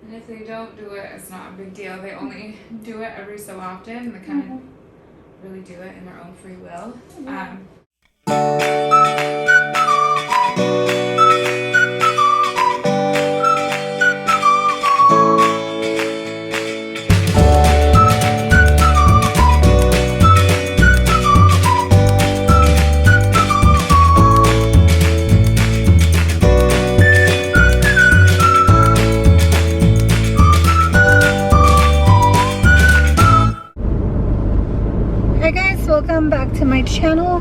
And if they don't do it, it's not a big deal. They only do it every so often. They kind of really do it in their own free will. Hi guys, welcome back to my channel.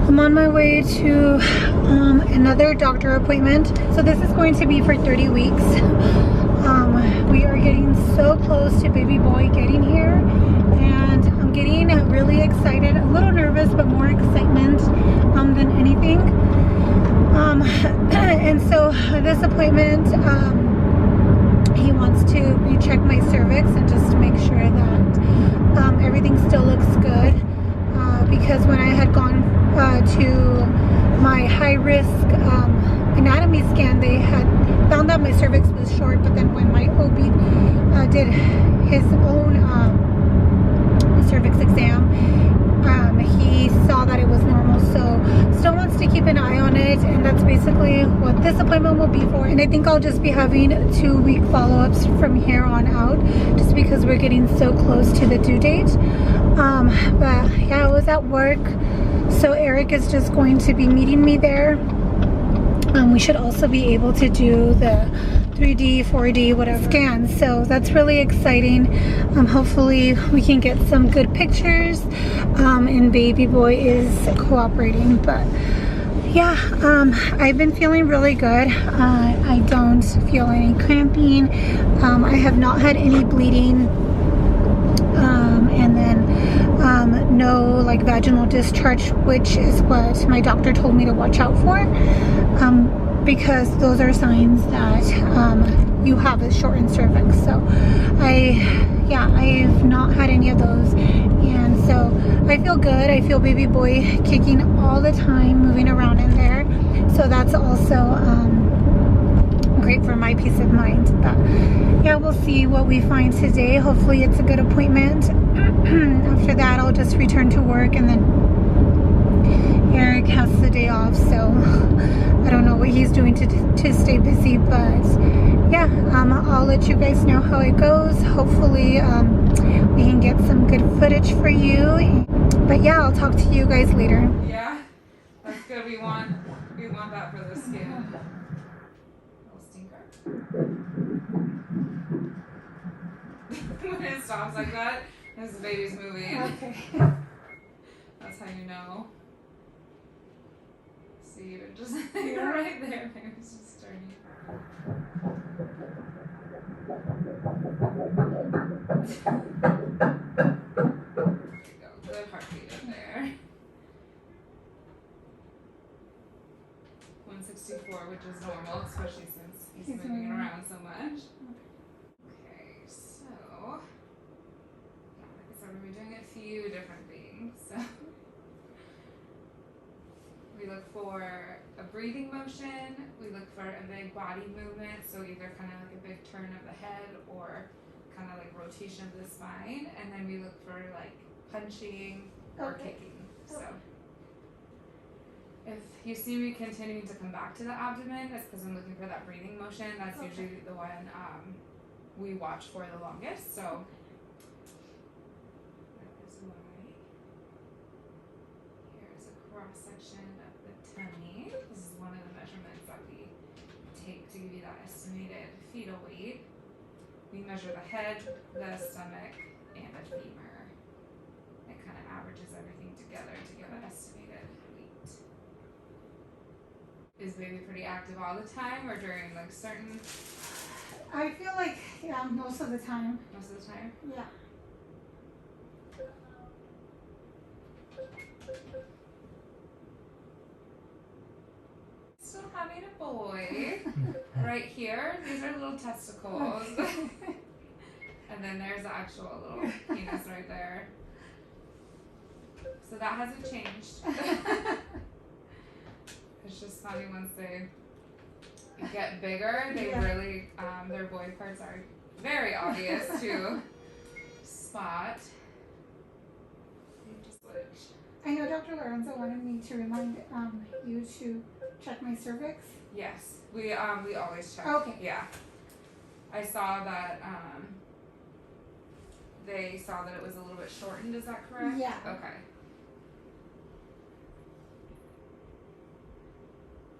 I'm on my way to another doctor appointment. So this is going to be for 30 weeks. We are getting so close to baby boy getting here, and I'm getting really excited, a little nervous, but more excitement than anything. And so this appointment, he wants to recheck my cervix and just make sure that everything still looks good, because when I had gone to my high-risk anatomy scan, they had found that my cervix was short, but then when my OB did his own cervix exam, he saw that it was normal. So still wants to keep an eye on it, and that's basically what this appointment will be for. And I think I'll just be having 2-week follow-ups from here on out, just because we're getting so close to the due date. But yeah, I was at work, so Eric is just going to be meeting me there. We should also be able to do the 3D, 4D, whatever scans, so that's really exciting. Hopefully we can get some good pictures, and baby boy is cooperating. But yeah, I've been feeling really good. I don't feel any cramping. I have not had any bleeding, and then no like vaginal discharge, which is what my doctor told me to watch out for, because those are signs that you have a shortened cervix. So I've not had any of those, and so I feel good. I feel baby boy kicking all the time, moving around in there, so that's also great for my peace of mind. But yeah, we'll see what we find today. Hopefully it's a good appointment. After that, I'll just return to work, and then Eric has the day off, so I don't know what he's doing to stay busy. But yeah, I'll let you guys know how it goes. Hopefully we can get some good footage for you. But yeah, I'll talk to you guys later. Yeah, that's good. We want that for the skin. Little stinker. When it stops like that, this baby's moving. Okay. That's how you know. See, you're just you're right there. It's just turning. There you go. Good heartbeat in there. 164, which is normal, especially since he's moving around so much. Okay, so like I said, we're doing a few different things. So we look for a breathing motion, we look for a big body movement, so either kind of like a big turn of the head or kind of like rotation of the spine, and then we look for like punching or kicking. So if you see me continuing to come back to the abdomen, that's because I'm looking for that breathing motion. That's usually the one we watch for the longest. So that is why. Here's a cross section of the tummy. This is one of the measurements that we take to give you that estimated fetal weight. We measure the head, the stomach, and the femur. It kind of averages everything together to give an estimated weight. Is baby pretty active all the time, or during like certain? I feel like, yeah, most of the time. Most of the time? Yeah. Still having a boy. Right here, these are little testicles. And then there's the actual little penis right there. So that hasn't changed. It's just funny once they get bigger, they really, their boy parts are very obvious to spot. Just switch. I know Dr. Lorenzo wanted me to remind you to check my cervix. Yes, we always check. Okay. Yeah. I saw that they saw that it was a little bit shortened. Is that correct? Yeah. Okay.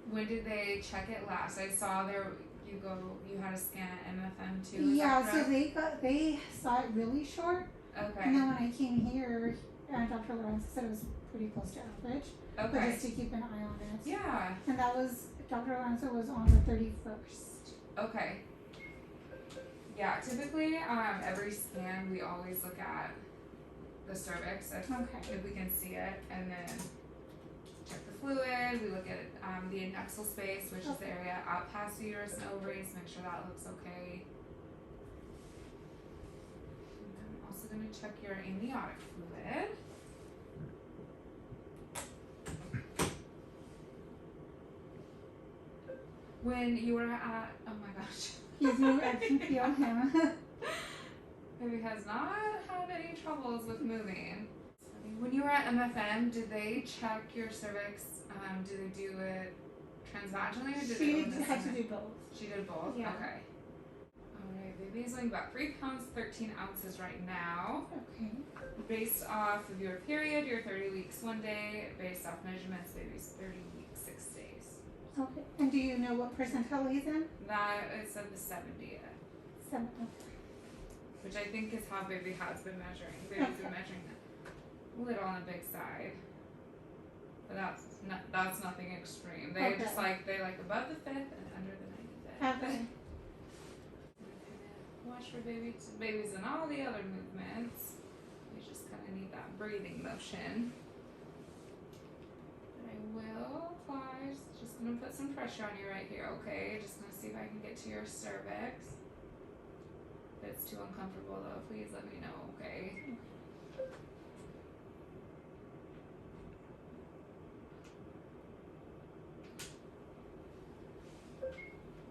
When did they check it last? I saw you had a scan at MFM too. Yeah, so they saw it really short. Okay. And then when I came here, Dr. Lorenzo said it was pretty close to average. Okay. But just to keep an eye on it. Yeah. And that was, Dr. Lorenzo was on the 31st. Okay. Yeah, typically every scan we always look at the cervix if we can see it, and then check the fluid. We look at the adnexal space, which is the area out past the uterus and ovaries, make sure that looks okay. And then I'm also going to check your amniotic fluid. When you were at, oh my gosh. I can feel him. Baby has not had any troubles with moving. When you were at MFM, did they check your cervix? Did they do it transvaginally or did She had to do both. She did both? Yeah. Okay. Alright, baby's weighing about 3 pounds, 13 ounces right now. Okay. Based off of your period, you're 30 weeks 1 day. Based off measurements, baby's 30 weeks 6 days. Okay. And do you know what percentile he's in? That is at the 70th. 7. Which I think is how baby has been measuring. Baby's been measuring a little on the big side. But that's nothing extreme. They just they like above the 5th and under the 95th. Okay. Watch for babies and all the other movements. You just kind of need that breathing motion. But I will apply. Just gonna put some pressure on you right here, okay? Just gonna see if I can get to your cervix. If it's too uncomfortable though, please let me know, okay?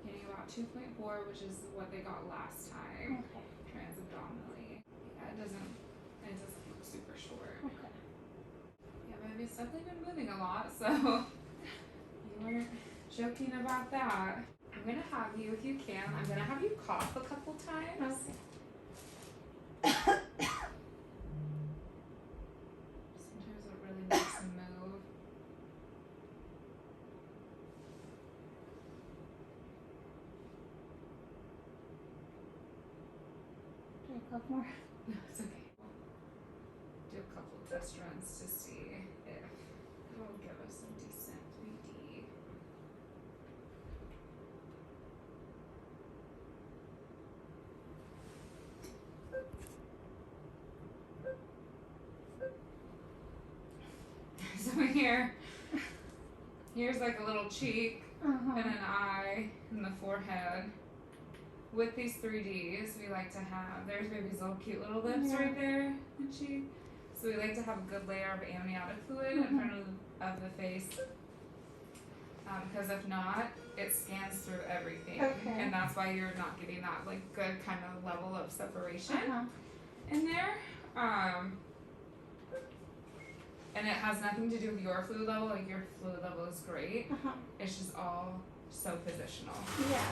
Getting about 2.4, which is what they got last time. Okay. Transabdominally. Yeah, it doesn't look super short. Okay. Yeah, baby's definitely been moving a lot, so you weren't joking about that. I'm gonna have you, if you can, I'm gonna have you cough a couple times. Okay. Sometimes it really makes them move. Do I cough more? No, it's okay. Do a couple test runs to see if it'll give us some decent 3D. So here's like a little cheek and an eye and the forehead. With these 3Ds, we like to have, there's baby's little cute little lips right there and cheek. So we like to have a good layer of amniotic fluid in front of the face. Because if not, it scans through everything. Okay. And that's why you're not getting that like good kind of level of separation in there. And it has nothing to do with your fluid level, like your fluid level is great. It's just all so positional. Yeah.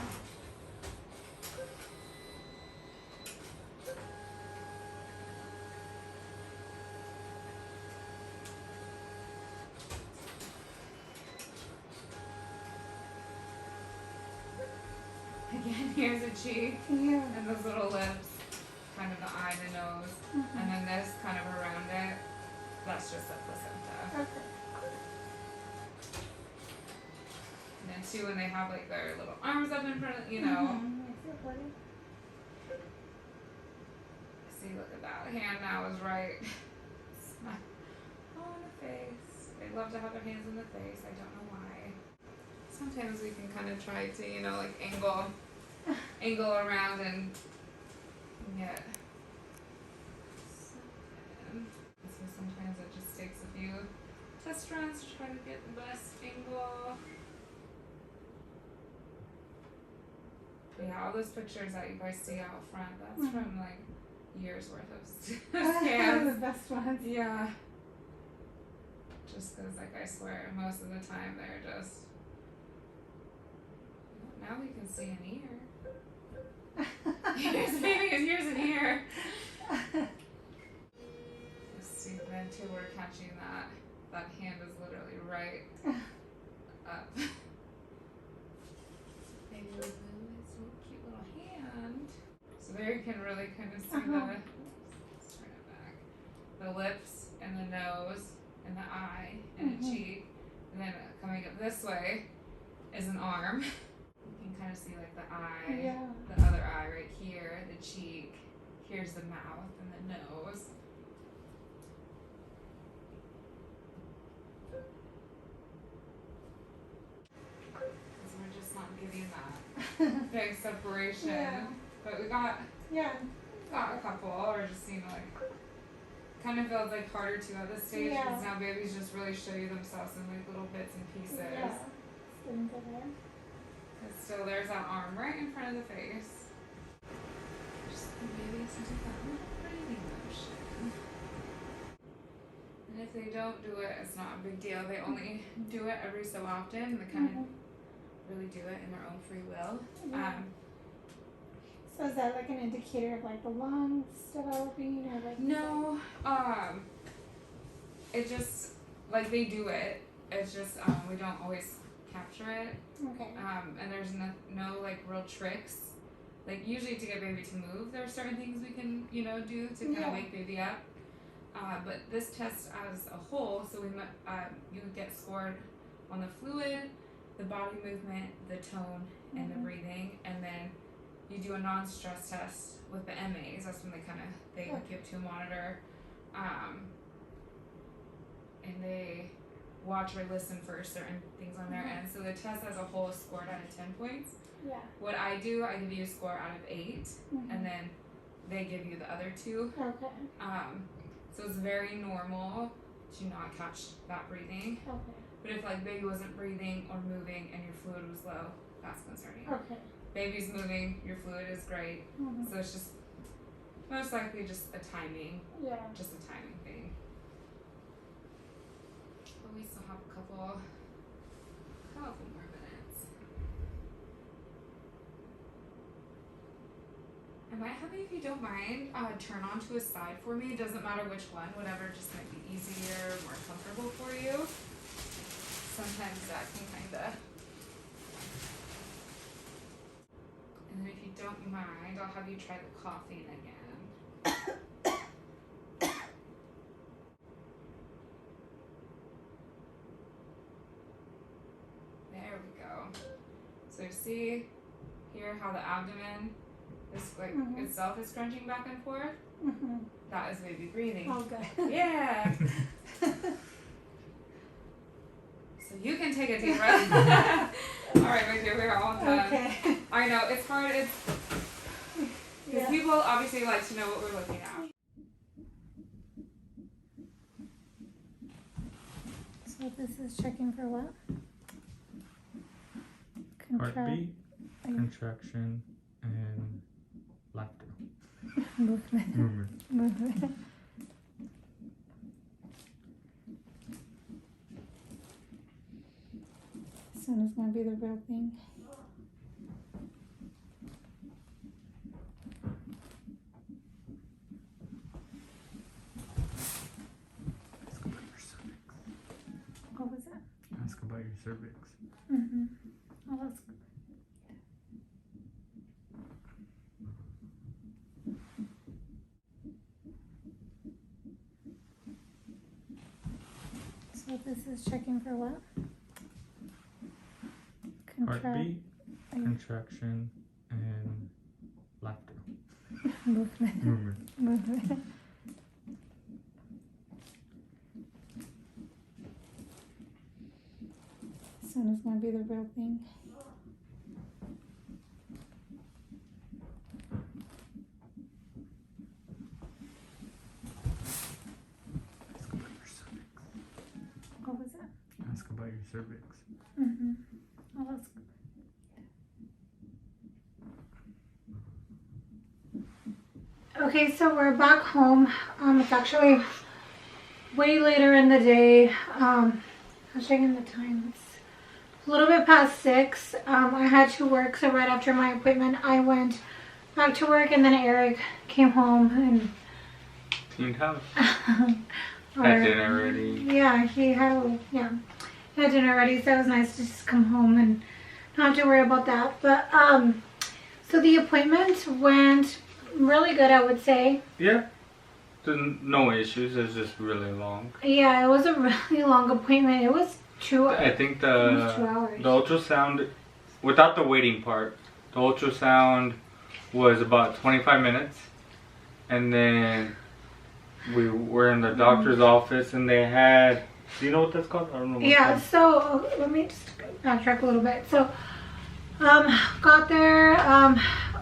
Again, here's a cheek and those little lips, kind of the eye, the nose, and then this kind of around it. That's just the placenta. Okay. And then too, when they have like their little arms up in front of, you know. See, look at that. Hand now is right on the face. They love to have their hands in the face. I don't know why. Sometimes we can kind of try to, you know, like angle around and get. So sometimes it just takes a few test runs to try to get the best angle. Yeah, all those pictures that you guys see out front, that's Mhm. from like years worth of The scans. best ones. Yeah. Just because, like, I swear, most of the time they're just. Now we can see an ear. Here's maybe his ears and ear. Just see, then too, we're catching that. That hand is literally right up. Baby Lou, his little cute little hand. So there you can really kind of see the. Let's turn it back. The lips and the nose and the eye and the cheek, and then coming up this way is an arm. You can kind of see like the eye, the other eye right here, the cheek. Here's the mouth and the nose. Because we're just not getting that big separation. Yeah. But we got Yeah. a couple, or just like kind of feels like harder to at this stage because now babies just really show you themselves in like little bits and pieces. Yeah. But still, there's that arm right in front of the face. Just the babies do that little breathing motion. And if they don't do it, it's not a big deal. They only do it every so often, and they kind of really do it in their own free will. So is that like an indicator of like the lungs developing or like? No, it just like they do it. It's just we don't always capture it. Okay. And there's no like real tricks. Like usually to get baby to move, there are certain things we can do to kind of wake baby up. But this test as a whole, so you get scored on the fluid, the body movement, the tone, and the breathing, and then you do a non-stress test with the MAs. That's when they hook you up to a monitor, and they watch or listen for certain things on their end. So the test as a whole is scored out of 10 points. Yeah. What I do, I give you a score out of 8, and then they give you the other 2. Okay. So it's very normal to not catch that breathing. Okay. But if like baby wasn't breathing or moving and your fluid was low, that's concerning. Okay. Baby's moving, your fluid is great. So it's just most likely just a timing. Yeah. Just a timing thing. But we still have a couple more minutes. I might have you, if you don't mind, turn on to a side for me. It doesn't matter which one, whatever just might be easier, more comfortable for you. Sometimes that can kinda. And then if you don't mind, I'll have you try the coughing again. There we go. So see here how the abdomen is itself is scrunching back and forth? That is baby breathing. Oh, good. Yeah. So you can take a deep breath. All right, my dear, we're all done. Okay. I know, it's hard. Because people obviously like to know what we're looking at. So this is checking for what? Heartbeat, contraction, and laughter. Movement. Soon is gonna be the real thing. What was that? Ask about your cervix. Oh, that's good. So this is checking for what? Heartbeat, contraction, and laughter. Movement. Soon is gonna be the real thing. What was that? Ask about your cervix. Oh, that's good. Okay, so we're back home. It's actually way later in the day. I was checking the time. It's a little bit past 6. I had to work, so right after my appointment, I went back to work, and then Eric came home and cleaned house. Had dinner ready. Yeah, he had dinner ready, so it was nice to just come home and not have to worry about that. But so the appointment went really good, I would say. Yeah. No issues. It was just really long. Yeah, it was a really long appointment. It was 2 hours. I think 2 hours. The ultrasound, without the waiting part, the ultrasound was about 25 minutes, and then we were in the doctor's office, and they had. Do you know what that's called? I don't know. Yeah. So let me just backtrack a little bit. So, got there.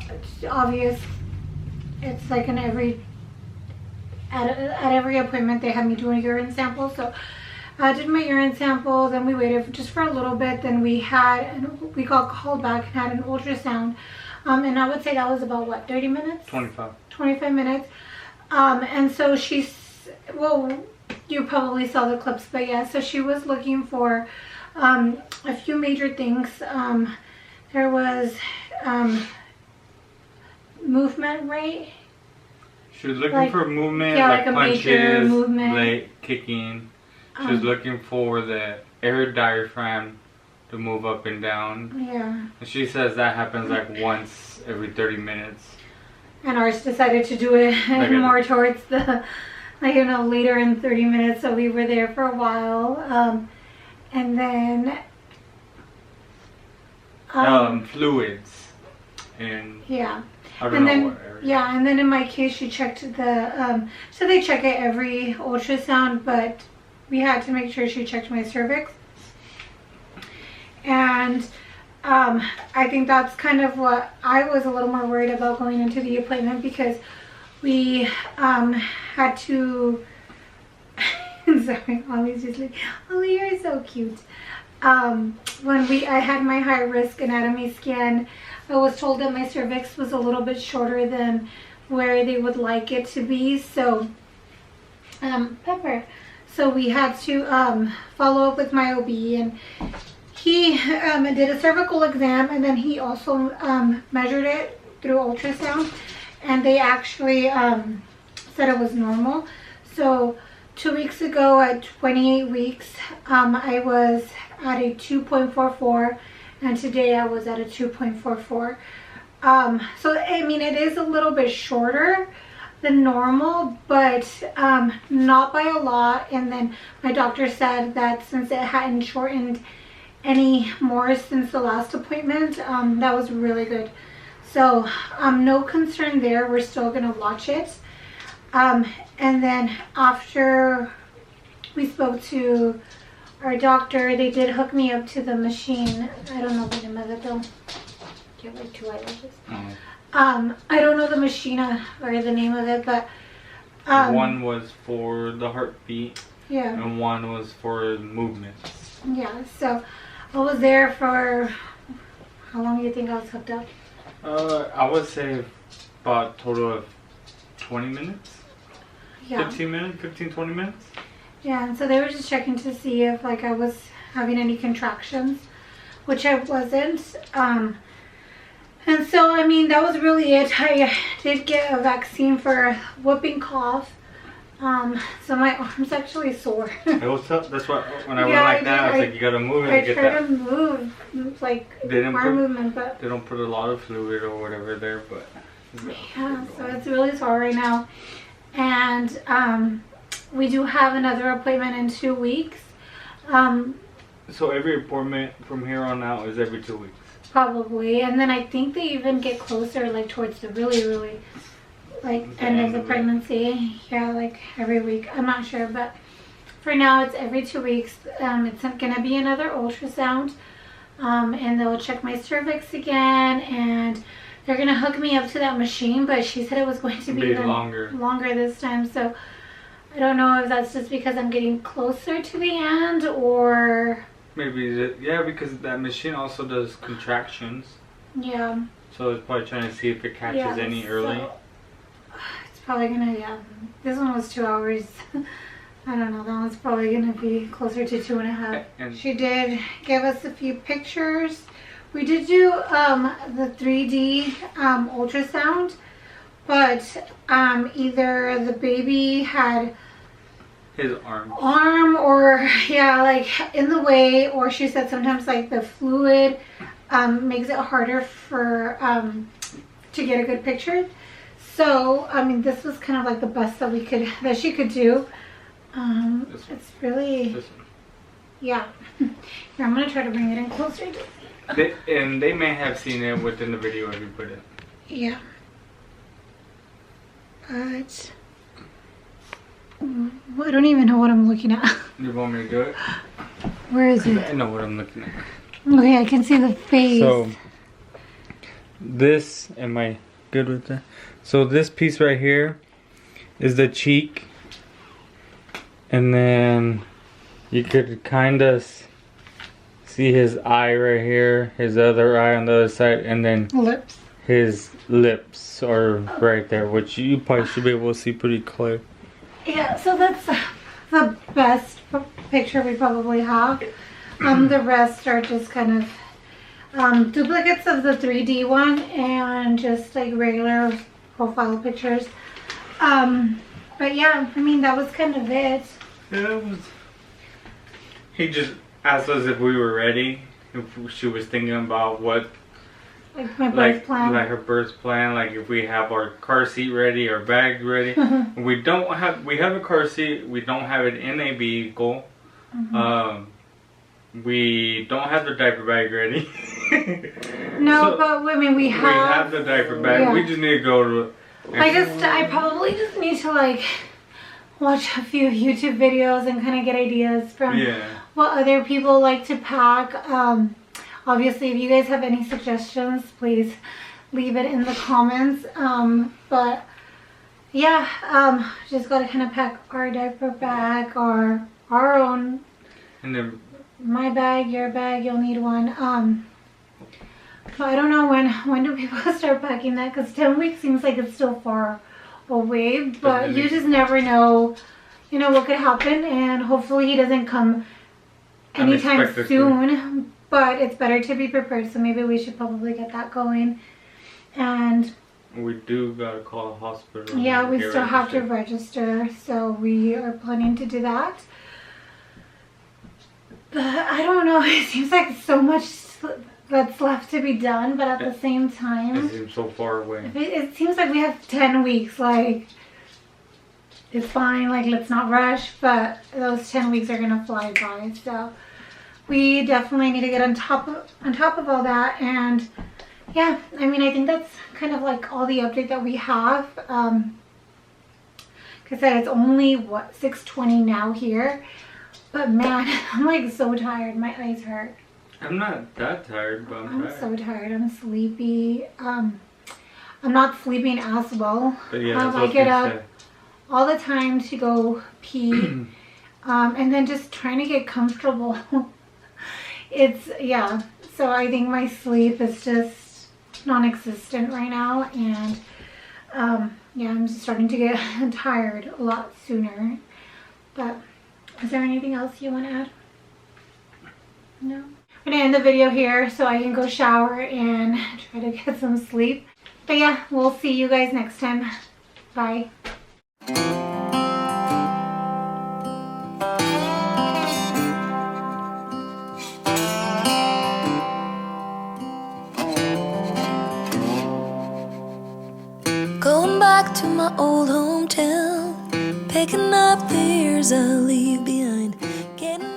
It's obvious. It's like at every appointment they had me do a urine sample. So I did my urine sample, then we waited just for a little bit, then we got called back and had an ultrasound. And I would say that was about what, 30 minutes? 25 minutes. And so you probably saw the clips, but yeah, so she was looking for a few major things. There was movement rate. She was looking for movement, yeah, like a punches, major movement. like kicking. She was looking for the air diaphragm to move up and down. Yeah. And she says that happens like once every 30 minutes. And ours decided to do it more towards the, later in 30 minutes. So we were there for a while. And then... fluids. And yeah. I don't know what area. Yeah, and then in my case, she checked the, so they check it every ultrasound, but we had to make sure she checked my cervix. And I think that's kind of what I was a little more worried about going into the appointment, because we had to, sorry, Ollie's just like, Ollie, you're so cute. When I had my high risk anatomy scan, I was told that my cervix was a little bit shorter than where they would like it to be. So, Pepper. So we had to follow up with my OB, and he did a cervical exam, and then he also measured it through ultrasound, and they actually said it was normal. So 2 weeks ago at 28 weeks, I was at a 2.44, and today I was at a 2.44. So I mean, it is a little bit shorter than normal, but not by a lot. And then my doctor said that since it hadn't shortened any more since the last appointment, that was really good. So no concern there. We're still gonna watch it. And then after we spoke to our doctor, they did hook me up to the machine. I don't know the name of it though. You have like 2 eyelashes. I don't know the machine or the name of it, but one was for the heartbeat, yeah, and one was for movements. Yeah, so I was there for, how long do you think I was hooked up? I would say about a total of 20 minutes. Yeah. 15, 20 minutes. Yeah, and so they were just checking to see if I was having any contractions, which I wasn't. And so, I mean, that was really it. I did get a vaccine for whooping cough. So my arm's actually sore. It was tough. That's why when I went like that, I was like, you gotta move it to get that. I tried to move, like, arm movement, but... They don't put a lot of fluid or whatever there, but... Yeah, so it's really sore right now. And we do have another appointment in 2 weeks. So every appointment from here on out is every 2 weeks? Probably. And then I think they even get closer, like, towards the really, like, end of the pregnancy. Yeah, like, every week. I'm not sure, but for now, it's every 2 weeks. It's going to be another ultrasound. And they'll check my cervix again, and they're going to hook me up to that machine, but she said it was going to be longer this time. So I don't know if that's just because I'm getting closer to the end, or... Maybe, yeah, because that machine also does contractions. Yeah. So it's probably trying to see if it catches any early. probably gonna, yeah. This one was 2 hours. I don't know, that one's probably gonna be closer to 2.5. And She did give us a few pictures. We did do the 3D ultrasound, but either the baby had his arm. Or yeah, like in the way, or she said sometimes like the fluid makes it harder for to get a good picture. So I mean, this was kind of like the best that she could do. It's really, yeah. Here, I'm gonna try to bring it in closer. And they may have seen it within the video if you put it. Yeah. But I don't even know what I'm looking at. You want me to do it? Where is it? I know what I'm looking at. Okay, I can see the face. So this, am I good with that? So this piece right here is the cheek, and then you could kind of see his eye right here, his other eye on the other side, and then lips. His lips are right there, which you probably should be able to see pretty clear. Yeah, so that's the best picture we probably have. The rest are just kind of duplicates of the 3D one and just like regular profile pictures. But yeah, I mean, that was kind of it. Yeah, it was. He just asked us if we were ready, if she was thinking about what, like my birth plan. Like her birth plan, like if we have our car seat ready, our bag ready. We have a car seat, we don't have it in a vehicle. We don't have the diaper bag ready. No, so but I mean, we have the diaper bag. Yeah. We just need to go to. I probably just need to like watch a few YouTube videos and kind of get ideas from what other people like to pack. Obviously, if you guys have any suggestions, please leave it in the comments. But yeah, just gotta kind of pack our diaper bag or our own. And then my bag, your bag, you'll need one. But I don't know when do people start packing that, because 10 weeks seems like it's still far away. But you just never know, you know, what could happen, and hopefully he doesn't come anytime soon. But it's better to be prepared, so maybe we should probably get that going. And we do gotta call a hospital. Yeah, we still have to register, so we are planning to do that. But I don't know, it seems like so much that's left to be done, but at the same time, it seems so far away. It seems like we have 10 weeks, like, it's fine, like, let's not rush, but those 10 weeks are gonna fly by, so we definitely need to get on top of all that. And yeah, I mean, I think that's kind of like all the update that we have. Because it's only what, 6:20 now here, but man, I'm like so tired. My eyes hurt. I'm not that tired, but I'm tired. So tired. I'm sleepy. I'm not sleeping as well. But yeah, I get up all the time to go pee, and then just trying to get comfortable. Yeah, so I think my sleep is just non-existent right now, and yeah, I'm just starting to get tired a lot sooner. But is there anything else you want to add? No? I'm gonna end the video here so I can go shower and try to get some sleep. But yeah, we'll see you guys next time. Bye. Going back to my old hometown, picking up the years I leave behind, getting